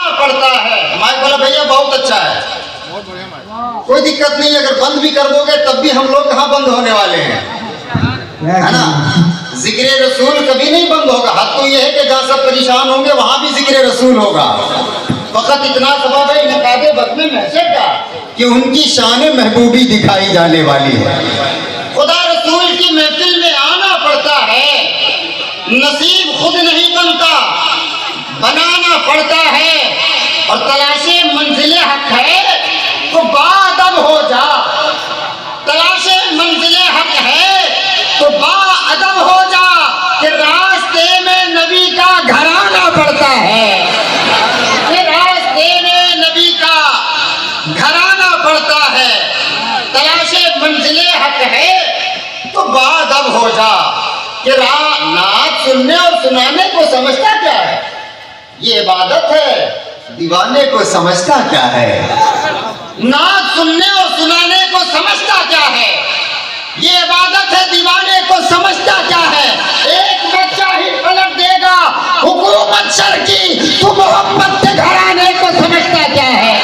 آنا پڑتا ہے. میں بولا بھیا بہت اچھا ہے, کوئی دقت نہیں, اگر بند بھی کر دو گے تب بھی ہم لوگ کہاں بند ہونے والے ہیں, ہے نا. ذکر رسول کبھی نہیں بند ہوگا. حق تو یہ ہے کہ جہاں سب پریشان ہوں گے وہاں بھی ذکر رسول ہوگا. فقط اتنا سبب ہے انعقاد بطن محشر کا کہ ان کی شان محبوبی دکھائی جانے والی ہے. خدا رسول کی محفل میں آنا پڑتا ہے, نصیب خود نہیں بنتا, بنانا پڑتا ہے. اور تلاش منزل حق ہے تو باادب ہو جا, تلاش منزل حق ہے تو باادب ہو جا کہ راستے میں نبی کا گھر آنا پڑتا ہے, کہ راستے میں نبی کا گھر آنا پڑتا ہے. تلاش منزل حق ہے تو باادب ہو جا کہ نعت سننے اور سنانے کو سمجھتا کیا ہے, یہ عبادت ہے, دیوانے کو سمجھتا کیا ہے. نعت سننے اور سنانے کو سمجھتا کیا ہے, یہ عبادت ہے, دیوانے کو سمجھتا کیا ہے. ایک بچہ ہی پلٹ دے گا حکومت شر کی, تو محمد کے گھرانے کو سمجھتا کیا ہے.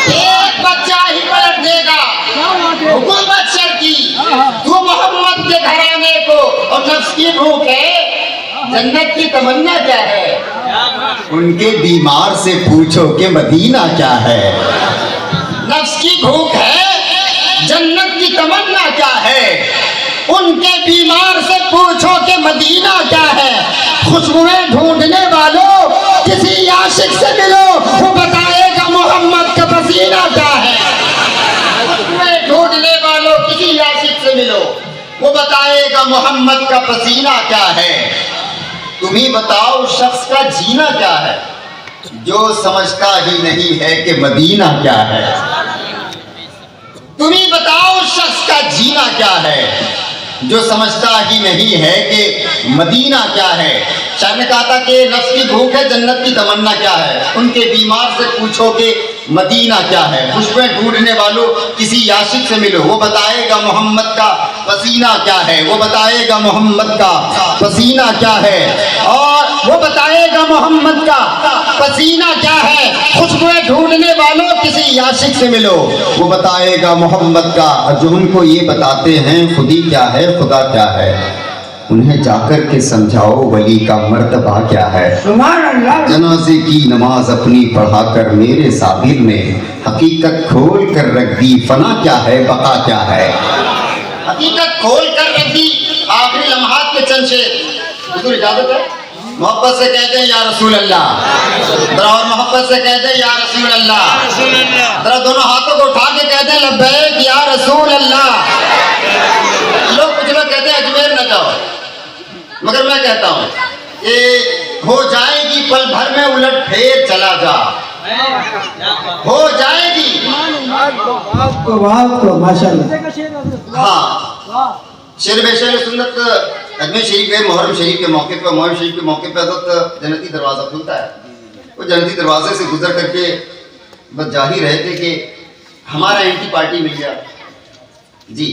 ایک بچہ ہی پلٹ دے گا حکومت شر کی, تو محمد کے گھرانے کو. اور نفس کی بھوک ہے, جنت کی تمنا کیا ہے, ان کے بیمار سے پوچھو کہ مدینہ کیا ہے. نفس کی بھوک ہے, جنت کی تمنا کیا ہے, ان کے بیمار سے پوچھو کہ مدینہ کیا ہے. خوشبوئیں ڈھونڈنے والوں کسی عاشق سے ملو, وہ بتائے گا محمد کا پسینہ کیا ہے. خوشبوئیں ڈھونڈنے والوں کسی عاشق سے ملو, وہ بتائے گا محمد کا پسینہ کیا ہے. تم ہی بتاؤ شخص کا جینا کیا ہے جو سمجھتا ہی نہیں ہے کہ مدینہ کیا ہے. تم ہی بتاؤ شخص کا جینا کیا ہے جو سمجھتا ہی نہیں ہے کہ مدینہ کیا ہے. شاعر نے کہا تھا کہ نفس کی بھوک ہے, جنت کی تمنا کیا ہے, ان کے بیمار سے پوچھو کہ مدینہ کیا ہے. خوشبوئیں ڈھونڈنے والوں کسی عاشق سے ملو, وہ بتائے گا محمد کا پسینہ کیا ہے, وہ بتائے گا محمد کا پسینہ کیا ہے, اور وہ بتائے گا محمد کا پسینہ کیا ہے. خوشبوئیں ڈھونڈنے والوں کسی عاشق سے ملو, وہ بتائے گا محمد کا. جو ان کو یہ بتاتے ہیں خودی کیا ہے, خدا کیا ہے, انہیں جا کر کے سمجھاؤ ولی کا مرتبہ کیا ہے. جنازے کی نماز اپنی پڑھا کر میرے صابر نے حقیقت کھول کر رکھ دی, فنا کیا ہے, بقا کیا ہے. حقیقت کھول کر رکھ دی. آخری لمحات کے چند شعر, حضور اجازت ہے, محبت سے کہتے ہیں یا رسول اللہ, ذرا اور محبت سے کہتے ہیں یا رسول اللہ, ذرا دونوں ہاتھوں کو اٹھا کے کہتے ہیں لبیک یا رسول اللہ. لوگ کچھ لوگ کہتے ہیں اجمیر نہ جاؤ, مگر میں کہتا ہوں کہ ہو جائے گی پل بھر میں الٹ پھیر چلا جا, ہو جائے گی. ہاں, شیر بے شیر سنت اجمیر شریف کے محرم شریف کے موقع پہ, محرم شریف کے موقع پہ حضرت جنتی دروازہ کھلتا ہے. وہ جنتی دروازے سے گزر کر کے بس جا ہی رہے تھے کہ ہمارا اینٹی پارٹی مل گیا جی,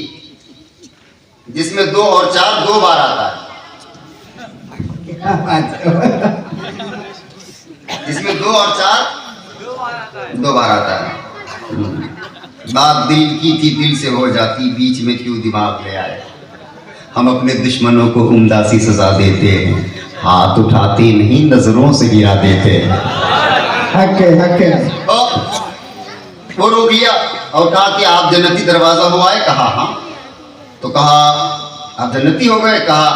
جس میں 2 اور 4 2 بار آتا ہے, جس میں 2 اور 4 2 بار آتا ہے. بات دل کی تھی دل سے ہو جاتی, بیچ میں کیوں دماغ لے آئے. ہم اپنے دشمنوں کو عمدہ سی سزا دیتے ہیں, ہاتھ اٹھاتے نہیں نظروں سے گرا دیتے ہیں. حق ہے, حق ہے. وہ رو گیا اور کہا کہ آپ جنتی دروازہ ہو آئے. کہا ہاں. تو کہا آپ جنتی ہو گئے. کہا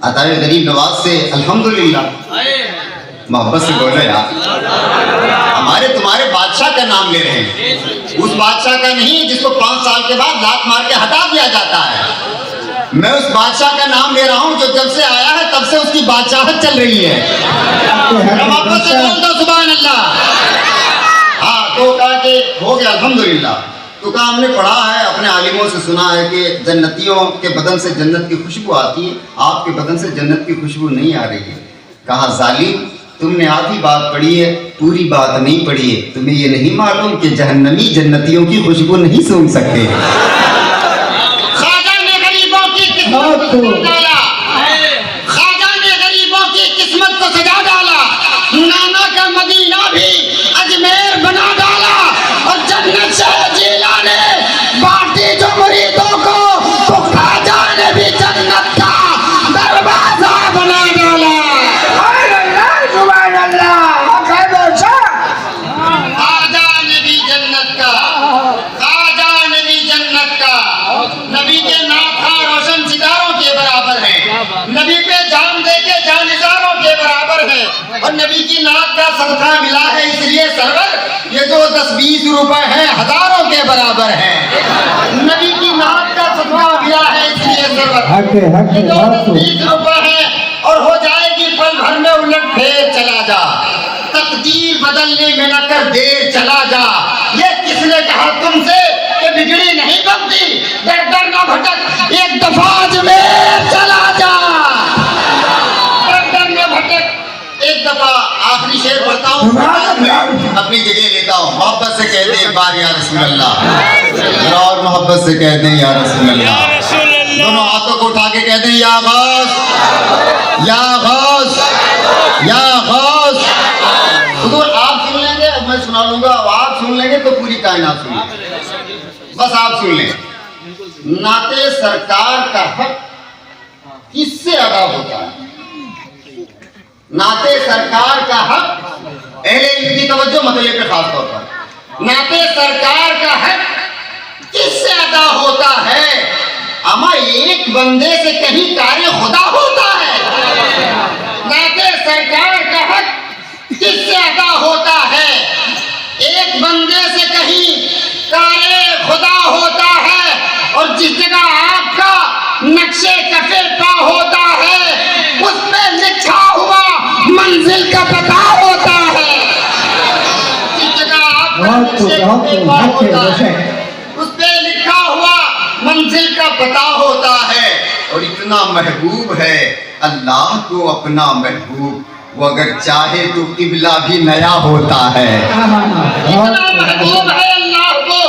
عطا غریب نواز سے الحمدللہ. محبت سے بولو یار, ہمارے تمہارے بادشاہ کا نام لے رہے ہیں, اس بادشاہ کا نہیں جس کو 5 سال کے بعد لات مار کے ہٹا دیا جاتا ہے. میں اس بادشاہ کا نام لے رہا ہوں جو جب سے آیا ہے تب سے اس کی بادشاہت چل رہی ہے. محبت سے بول دو سبحان اللہ. ہاں, تو کہا کہ ہو گیا الحمدللہ. تو کہا ہم نے پڑھا ہے, اپنے عالموں سے سنا ہے کہ جنتیوں کے بدن سے جنت کی خوشبو آتی ہے, آپ کے بدن سے جنت کی خوشبو نہیں آ رہی ہے. کہا ظالم, تم نے آدھی بات پڑھی ہے, پوری بات نہیں پڑھی ہے. تمہیں یہ نہیں معلوم کہ جہنمی جنتیوں کی خوشبو نہیں سونگ سکتے. خواجہ نے غریبوں کی قسمت کو ڈالا, خواجہ نے غریبوں کی قسمت کو سجا ڈالا. نانا کی نعت کا صدقہ ملا ہے اس لیے سرور یہ جو 10-20 روپے ہیں ہزاروں کے برابر ہیں. نبی کی نعت کا صدقہ ملا ہے اس لیے سرور یہ جو 10-20 روپے ہیں اور ہو جائے گی پل بھر میں الٹ پھیر چلا جا. تقدیر بدلنے میں نہ کر دیر چلا جا. یہ کس نے کہا تم سے کہ بگڑی نہیں بنتی؟ ڈر ڈر نہ بھٹک ایک دفعہ اجمیر چلا جا. ڈر ڈر نہ بھٹک ایک دفعہ. آخری شعر پڑھتا ہوں اپنی جگہ لیتا ہوں. محبت سے کہتے ہیں بار یا رسول اللہ اور محبت سے کہتے ہیں یا رسول اللہ. دونوں ہاتھوں کو اٹھا کے کہتے ہیں یا غوث یا غوث یا غوث. حضور آپ سن لیں گے میں سنا لوں گا. آپ سن لیں گے تو پوری کائنات سن لیں گے. بس آپ سن لیں. نعت سرکار کا حق کس سے ادا ہوتا ہے؟ نعت سرکار کا حق اہل علم کی توجہ مطلب پہ خاص طور پر. نعت سرکار کا حق کس سے ادا ہوتا ہے؟ اما ایک بندے سے کہیں کار خدا ہوتا ہے؟ نعت سرکار کا حق کس سے ادا ہوتا ہے؟ ایک بندے سے کہیں کار خدا ہوتا ہے. اور جس جگہ آپ کا نقشے کفے پا ہوتا ہے اس پہ لکھا ہوا منزل کا پتہ ہوتا ہے. جس جگہ آپ کا نقشے کفے پا ہوتا ہے اس پہ لکھا ہوا منزل کا پتہ ہوتا ہے. اور اتنا محبوب ہے اللہ کو اپنا محبوب وہ اگر چاہے تو قبلہ بھی نیا ہوتا ہے. اتنا محبوب ہے اللہ کو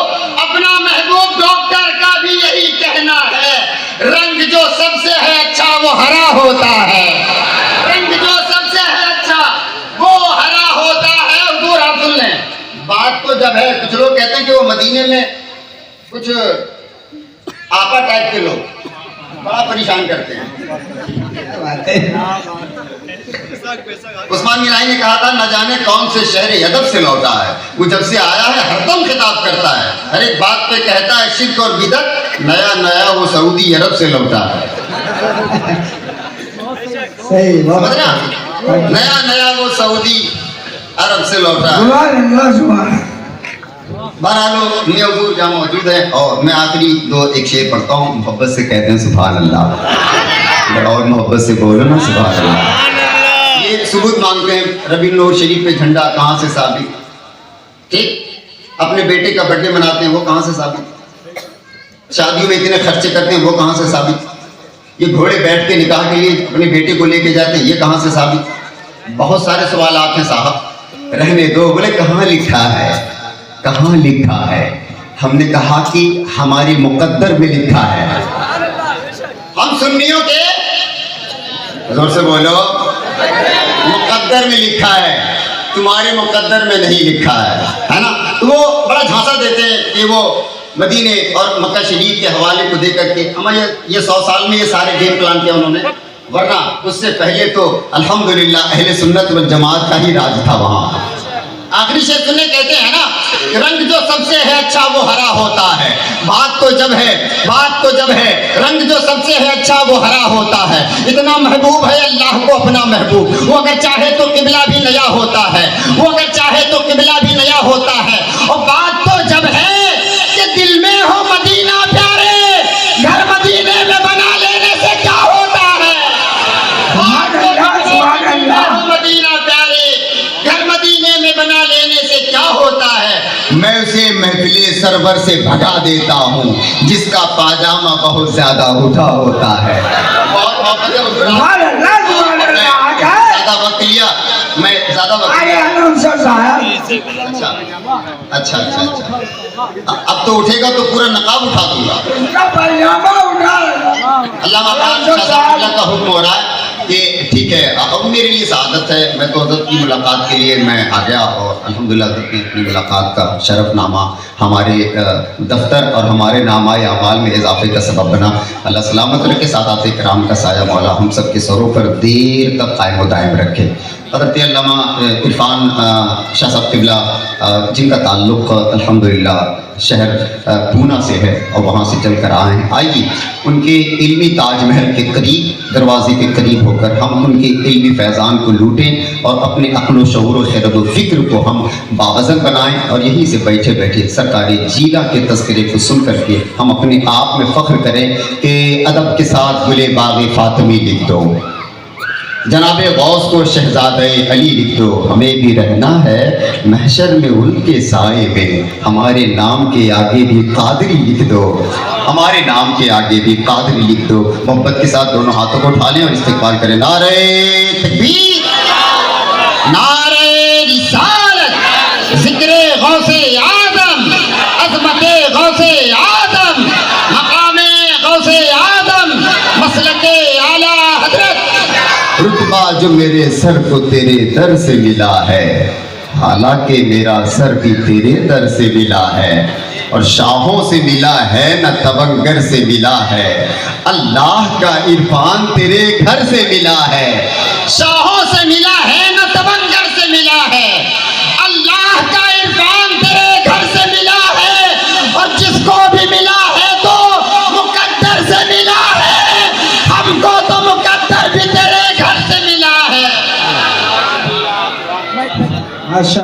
اپنا محبوب. ڈاکٹر کا بھی یہی کہنا ہے رنگ جو سب سے ہے اچھا وہ ہرا ہوتا ہے. رنگ جو سب سے ہے اچھا وہ ہرا ہوتا ہے. حضور آپ سن لیں بات تو جب ہے کچھ لوگ کہتے ہیں کہ وہ مدینے میں کچھ آپا ٹائپ کے لوگ بڑا پریشان کرتے ہیں. عثمان الہی نے کہا تھا نہ جانے کون سے شہر ادب سے لوٹا ہے وہ جب سے آیا ہے ہر دم خطاب کرتا ہے. ہر ایک بات پہ کہتا ہے شرک اور بدعت. نیا نیا وہ سعودی عرب سے لوٹا ہے. سمجھنا نیا نیا وہ سعودی عرب سے لوٹا ہے. بہرحال یہ حضور جہاں موجود ہے. اور میں آخری ایک شعر پڑھتا ہوں. محبت سے کہتے ہیں سبحان اللہ. اور محبت سے بولو نا سبحان اللہ. یہ ثبوت مانگتے ہیں ربیع النور شریف پہ جھنڈا کہاں سے ثابت؟ ٹھیک. اپنے بیٹے کا برتھ ڈے مناتے ہیں وہ کہاں سے ثابت؟ شادیوں میں اتنے خرچے کرتے ہیں وہ کہاں سے ثابت؟ یہ گھوڑے بیٹھ کے نکاح کے لیے اپنے بیٹے کو لے کے جاتے ہیں یہ کہاں سے ثابت؟ بہت سارے سوالات ہیں صاحب. رہنے دو. بولے کہاں لکھا ہے؟ کہاں لکھا ہے؟ ہم نے کہا کہ ہماری مقدر میں لکھا ہے. ہم سنیوں کے زور سے بولو مقدر میں لکھا ہے. تمہارے مقدر میں نہیں لکھا ہے نا. تو وہ بڑا جھانسا دیتے ہیں کہ وہ مدینے اور مکہ شریف کے حوالے کو دے کر کے ہمیں یہ 100 سال میں یہ سارے گیم پلان کیا انہوں نے. ورنہ اس سے پہلے تو الحمدللہ اہل سنت والجماعت کا ہی راج تھا وہاں. آخری شعر سننے کہتے ہیں نا رنگ جو سب سے ہے اچھا وہ ہرا ہوتا ہے. بات تو جب ہے رنگ جو سب سے ہے اچھا وہ ہرا ہوتا ہے. اتنا محبوب ہے اللہ کو اپنا محبوب. وہ اگر چاہے تو قبلہ بھی نیا ہوتا ہے. وہ اگر چاہے تو قبلہ بھی نیا ہوتا ہے. اور بات تو جب ہے کہ دل میں ہو مدینہ پیارے گھر مدینے میں بنا لینے سے کیا ہوتا ہے؟ مدینہ پیارے گھر مدینے میں بنا لینے سے کیا ہوتا ہے؟ میں اسے محفل سرور سے بھگا دیتا ہوں جس کا پاجامہ بہت زیادہ اٹھا ہوتا ہے. زیادہ وقت لیا میں زیادہ اچھا اب تو اٹھے گا تو پورا نقاب اٹھا دوں گا. اللہ کا حکم ہو رہا ہے کہ ٹھیک ہے. اب میرے لیے سعادت ہے میں تو حضرت کی ملاقات کے لیے میں آ گیا اور الحمدللہ حضرت نے اپنی ملاقات کا شرف نامہ ہمارے دفتر اور ہمارے نامہ اعمال میں اضافے کا سبب بنا. اللہ سلامت رکھے. سادات کرام کا سایہ مولا ہم سب کے سروں پر دیر تک قائم و دائم رکھے. حضرت علامہ عرفان شاہ صاحب قبلہ جن کا تعلق الحمدللہ شہر پونا سے ہے اور وہاں سے چل کر آئے ہیں. آئیے ان کے علمی تاج محل کے قریب، دروازے کے قریب ہو کر ہم ان کے علمی فیضان کو لوٹیں اور اپنے عقل و شعور و خرد و فکر کو ہم باوزن بنائیں، اور یہیں سے بیٹھے بیٹھے سرکار جیلہ کے تذکرے کو سن کر کے ہم اپنے آپ میں فخر کریں کہ ادب کے ساتھ گلے باغ فاطمی لکھ دو، جناب غوث کو شہزادہ علی لکھ دو، ہمیں بھی رہنا ہے محشر میں ان کے سائے میں، ہمارے نام کے آگے بھی قادری لکھ دو، ہمارے نام کے آگے بھی قادری لکھ دو. محبت کے ساتھ دونوں ہاتھوں کو اٹھا لیں اور استقبال کریں. نعرہ تکبیر، نعرہ رسالت، ذکر غوث آدم، عظمت غوث آدم، مقام غوث آدم، مسلک اعلیٰ حضرت. رتبہ جو میرے سر کو تیرے در سے ملا ہے، حالانکہ میرا سر بھی تیرے در سے ملا ہے، اور شاہوں سے ملا ہے نہ تبنگر سے ملا ہے، اللہ کا عرفان تیرے گھر سے ملا ہے. شاہوں سے ملا ہے